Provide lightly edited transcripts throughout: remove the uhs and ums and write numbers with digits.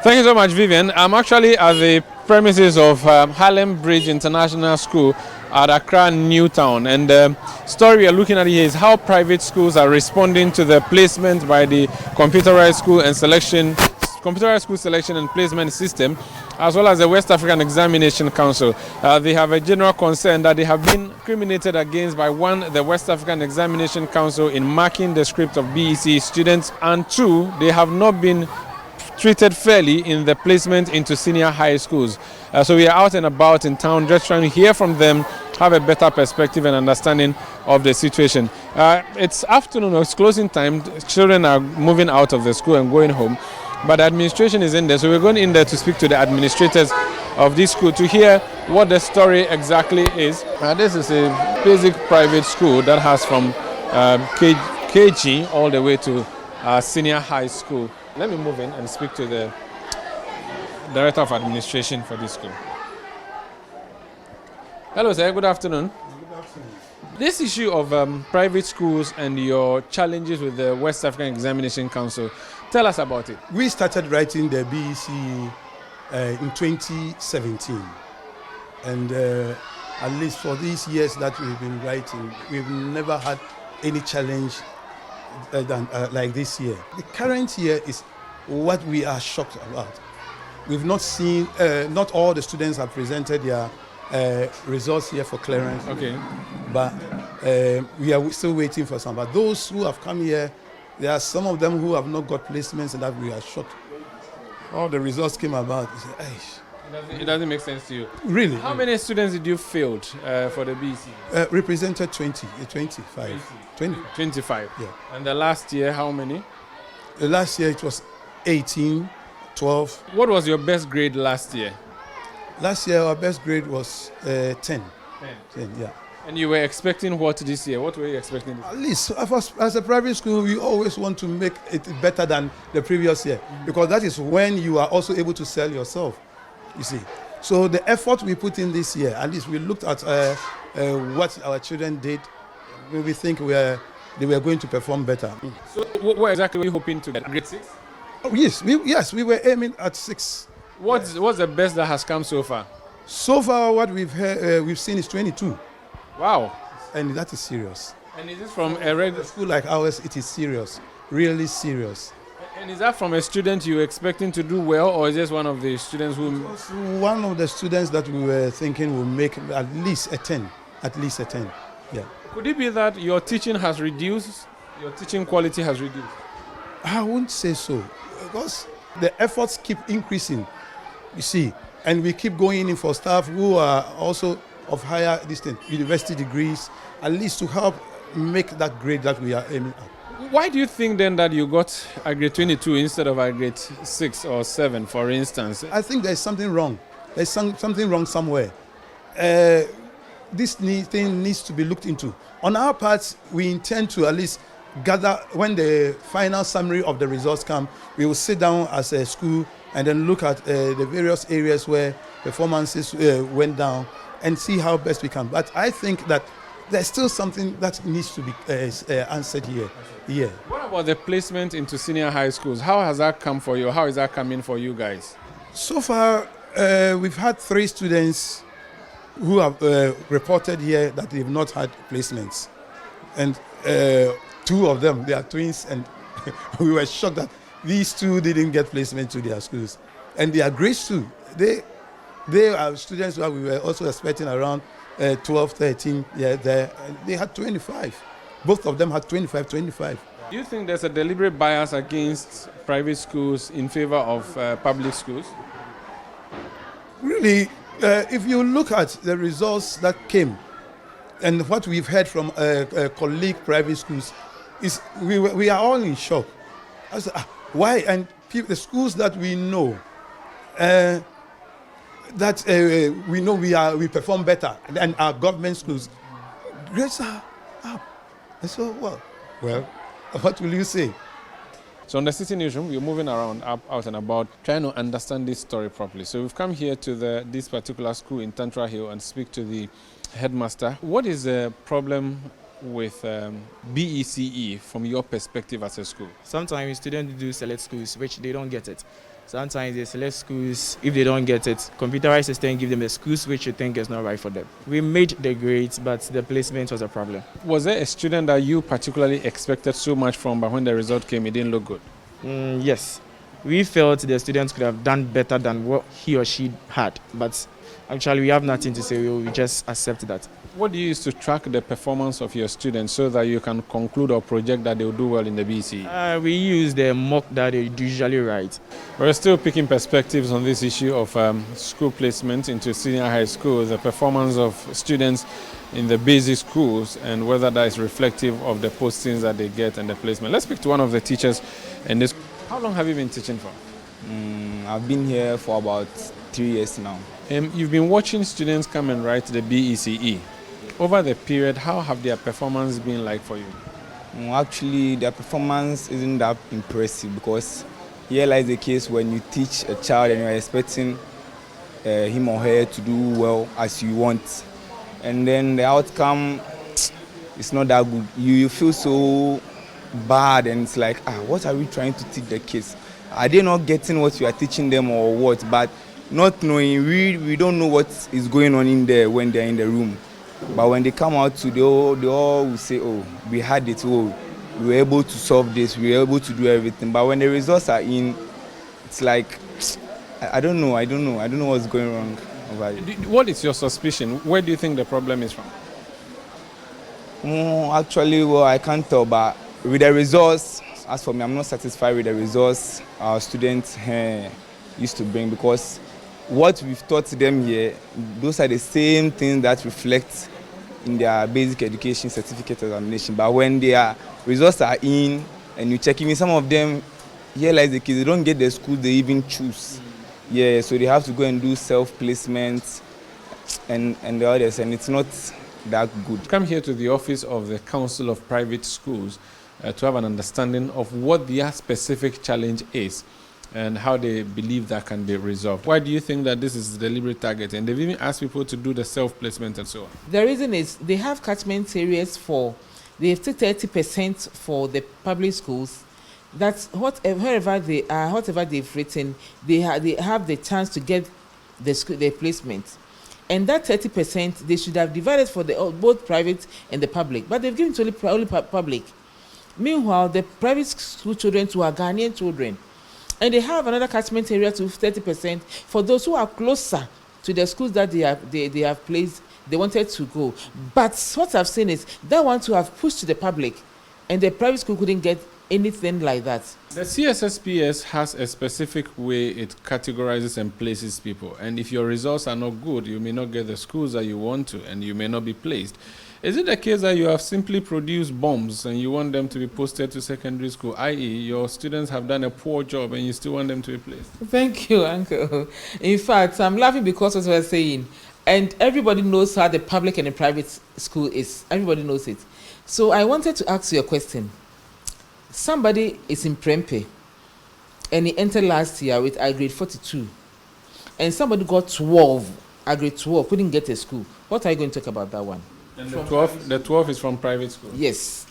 Thank you so much, Vivian. I'm actually at the premises of Harlem Bridge International School at Accra, Newtown. And the story we are looking at here is how private schools are responding to the placement by the computerized school selection and placement system, as well as the West African Examination Council. They have a general concern that they have been discriminated against by one, the West African Examination Council in marking the script of BECE students, and two, they have not been treated fairly in the placement into senior high schools. So we are out and about in town just trying to hear from them, have a better perspective and understanding of the situation. It's afternoon, it's closing time. Children are moving out of the school and going home, but the administration is in there. So we're going in there to speak to the administrators of this school to hear what the story exactly is. This is a basic private school that has from KG all the way to senior high school. Let me move in and speak to the Director of Administration for this school. Hello, sir. Good afternoon. Good afternoon. This issue of private schools and your challenges with the West African Examination Council, tell us about it. We started writing the BECE in 2017. And at least for these years that we've been writing, we've never had any challenge like this year. The current year is what we are shocked about. We've not seen, not all the students have presented their results here for clearance. Okay. But we are still waiting for some. But those who have come here, there are some of them who have not got placements, and that we are shocked. All the results came about. It doesn't make sense to you. Really? How many students did you fail for the BECE? Represented 25. 25. Yeah. And the last year, how many? The last year it was 18, 12. What was your best grade last year? Last year our best grade was 10. 10, yeah. And you were expecting what this year? What were you expecting this year? At least as a private school, we always want to make it better than the previous year, because that is when you are also able to sell yourself, you see. So the effort we put in this year, at least we looked at what our children did. We think they were going to perform better. So what exactly were you hoping to get? Grade 6? Oh, yes, we were aiming at 6. What's the best that has come so far? So far, what we've seen is 22. Wow. And that is serious. And is this from a regular school like ours? It is serious, really serious. And is that from a student you were expecting to do well, or is this one of the students who... One of the students that we were thinking will make at least a 10. Yeah. Could it be that your teaching has reduced, your teaching quality has reduced? I wouldn't say so, because the efforts keep increasing, you see, and we keep going in for staff who are also of higher distance, university degrees, at least to help make that grade that we are aiming at. Why do you think then that you got a grade 22 instead of a grade 6 or 7, for instance? I think there's something wrong. There's something wrong somewhere. This thing needs to be looked into. On our part, we intend to at least gather, when the final summary of the results come, we will sit down as a school and then look at the various areas where performances went down and see how best we can. But I think that there's still something that needs to be answered here. Yeah. What about the placement into senior high schools? How has that come for you? How is that coming for you guys? So far, we've had 3 students who have reported here that they've not had placements. And 2 of them, they are twins, and we were shocked that these 2 didn't get placement to their schools. And they are grades too. They are students who we were also expecting around 12, 13. Yeah, they had 25. Both of them had 25. Do you think there's a deliberate bias against private schools in favor of public schools? Really, if you look at the results that came and what we've heard from colleague private schools, is we are all in shock. I said, why? And the schools that we know, we know we perform better than our government schools, grades are up. And so, well, what will you say? So on the Citi Newsroom, we're moving around, out and about, trying to understand this story properly. So we've come here to this particular school in Tantra Hill and speak to the headmaster. What is the problem with BECE from your perspective as a school? Sometimes students do select schools which they don't get it. Sometimes they select schools, if they don't get it, computerized system give them the schools which you think is not right for them. We made the grades, but the placement was a problem. Was there a student that you particularly expected so much from, but when the result came, it didn't look good? Yes, we felt the students could have done better than what he or she had, but actually we have nothing to say, we just accept that. What do you use to track the performance of your students so that you can conclude or project that they will do well in the BECE? We use the mock that they usually write. We're still picking perspectives on this issue of school placement into senior high school, the performance of students in the basic schools, and whether that is reflective of the postings that they get and the placement. Let's speak to one of the teachers in this. How long have you been teaching for? I've been here for about 3 years now. You've been watching students come and write the BECE. Over the period, how have their performance been like for you? Actually, their performance isn't that impressive because here lies the case when you teach a child and you're expecting him or her to do well as you want. And then the outcome is not that good. You feel so bad and it's like, what are we trying to teach the kids? Are they not getting what you are teaching them or what? But not knowing, we don't know what is going on in there when they're in the room. But when they come out to, they all will say, oh, we had it, oh, we were able to solve this, we were able to do everything. But when the results are in, it's like, I don't know what's going wrong over it. What is your suspicion? Where do you think the problem is from? Actually, well, I can't tell, but with the results, as for me, I'm not satisfied with the results our students used to bring, because what we've taught them here, those are the same things that reflect in their basic education certificate examination. But when their results are in and you check, even some of them, here lies the kids, they don't get the school they even choose. Yeah, so they have to go and do self-placement and the others, and it's not that good. Come here to the office of the Council of Private Schools to have an understanding of what their specific challenge is and how they believe that can be resolved. Why do you think that this is deliberate targeting? They've even asked people to do the self-placement and so on. The reason is they have catchment areas they have 30% for the public schools. That's wherever they are, whatever they've written, they have the chance to get the placement. And that 30%, they should have divided for both private and the public. But they've given to only public. Meanwhile, the private school children who are Ghanaian children, and they have another catchment area to 30% for those who are closer to the schools that they have placed, they wanted to go. But what I've seen is that one to have pushed to the public, and the private school couldn't get anything like that. The CSSPS has a specific way it categorizes and places people. And if your results are not good, you may not get the schools that you want to, and you may not be placed. Is it the case that you have simply produced bombs and you want them to be posted to secondary school, i.e. your students have done a poor job and you still want them to be placed? Thank you, Uncle. In fact, I'm laughing because what we're saying, and everybody knows how the public and the private school is. Everybody knows it. So I wanted to ask you a question. Somebody is in Prempeh and he entered last year with a grade 42, and somebody got 12, a grade 12, couldn't get a school. What are you going to talk about that one? And the 12 is from private school? Yes.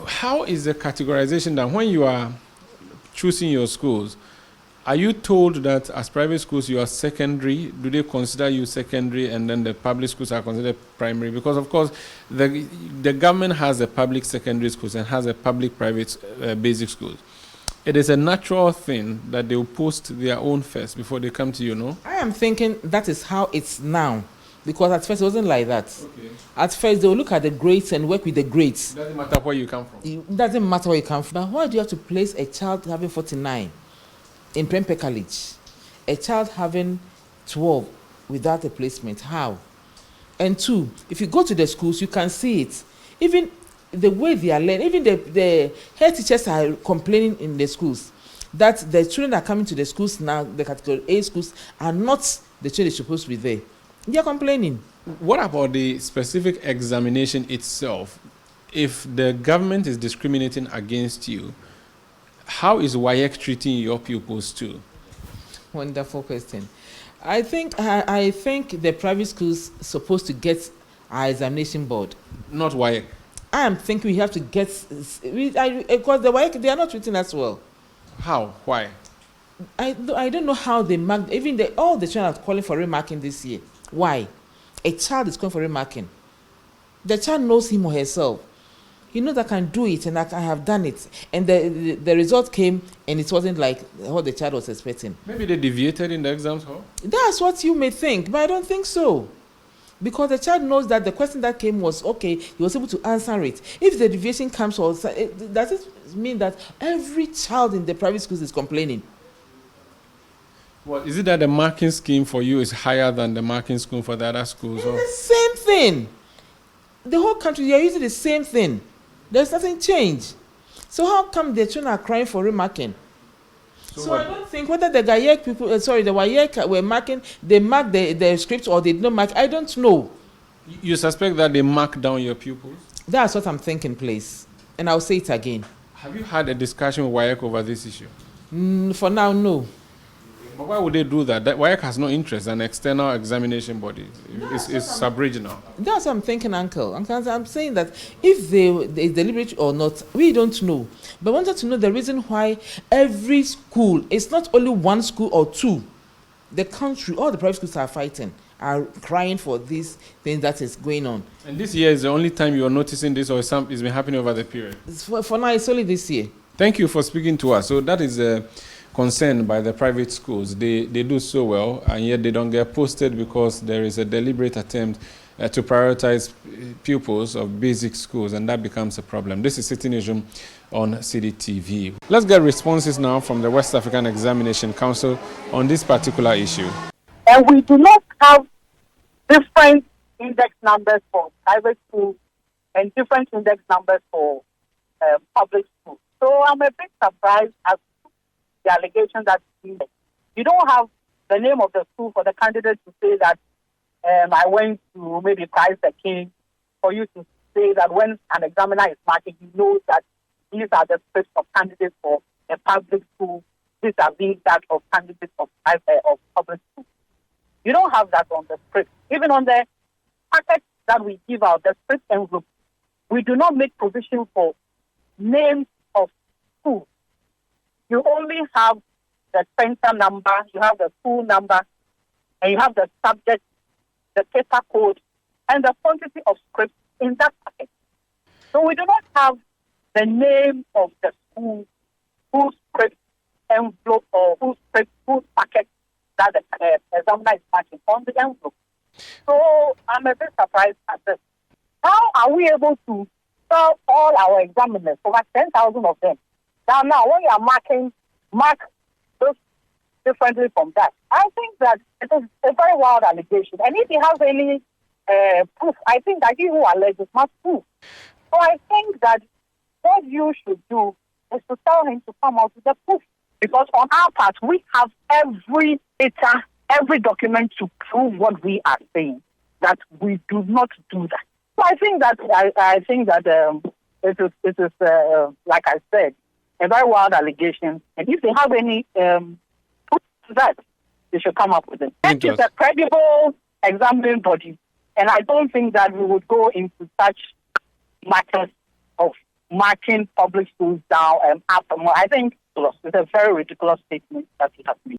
How is the categorization done? When you are choosing your schools, are you told that as private schools you are secondary? Do they consider you secondary and then the public schools are considered primary? Because of course the government has the public secondary schools and has a public private basic schools. It is a natural thing that they will post their own first before they come to you, no? I am thinking that is how it's now. Because at first it wasn't like that. Okay. At first they will look at the grades and work with the grades. It doesn't matter where you come from. It doesn't matter where you come from. But why do you have to place a child having 49 in Prempeh College? A child having 12 without a placement? How? And two, if you go to the schools, you can see it. Even the way they are learning, even the head teachers are complaining in the schools that the children that are coming to the schools now, the category A schools, are not the children supposed to be there. They are complaining. What about the specific examination itself? If the government is discriminating against you, how is WAEC treating your pupils too? Wonderful question. I think the private schools supposed to get our examination board. Not WAEC. I am thinking we have to get because the WAEC, they are not treating us well. How? Why? I don't know how they mark. Even all the children are calling for remarking this year. Why? A child is calling for remarking. The child knows him or herself. He knows I can do it and I have done it. And the result came and it wasn't like what the child was expecting. Maybe they deviated in the exams hall? That's what you may think, but I don't think so. Because the child knows that the question that came was okay, he was able to answer it. If the deviation comes, does it mean that every child in the private schools is complaining? Well, is it that the marking scheme for you is higher than the marking scheme for the other schools? It's the same thing. The whole country, you're using the same thing. There's nothing changed. So how come the children are crying for remarking? So I don't think whether the GAIEC people, the WAEC were marking, they marked the script or they did not mark. I don't know. You suspect that they mark down your pupils? That's what I'm thinking, please. And I'll say it again. Have you had a discussion with WAEC over this issue? For now, no. But why would they do that? WAEC has no interest, an external examination body. It's sub-regional. That's what I'm thinking, Uncle. I'm saying that if they deliberate or not, we don't know. But I wanted to know the reason why every school, it's not only one school or two. The country, all the private schools are fighting, are crying for this thing that is going on. And this year is the only time you are noticing this, or it's been happening over the period? For now, it's only this year. Thank you for speaking to us. So that is concerned by the private schools. They do so well, and yet they don't get posted because there is a deliberate attempt to prioritize pupils of basic schools, and that becomes a problem. This is Citi Newsroom on Citi TV. Let's get responses now from the West African Examination Council on this particular issue. And we do not have different index numbers for private schools and different index numbers for public schools. So I'm a bit surprised at the allegation that you don't have the name of the school for the candidate to say that I went to maybe Christ the King, for you to say that when an examiner is marking, he knows that these are the scripts of candidates for a public school, these are these that of candidates of public school. You don't have that on the script. Even on the packet that we give out, the script envelope, we do not make provision for names of schools. You only have the center number, you have the school number, and you have the subject, the paper code, and the quantity of scripts in that packet. So we do not have the name of the school, whose script envelope or whose script, whose packet that the examiner is matching on the envelope. So I'm a bit surprised at this. How are we able to serve all our examiners, over 10,000 of them? Now, when you are mark those differently from that. I think that it is a very wild allegation. And if he has any proof, I think that he who alleges must prove. So I think that what you should do is to tell him to come out with the proof. Because on our part, we have every data, every document to prove what we are saying, that we do not do that. So I think that it is like I said, a very wild allegation. And if they have any proof to that, they should come up with it. It is a credible examining body, and I don't think that we would go into such matters of marking public schools down and up. I think it's a very ridiculous statement that he has made.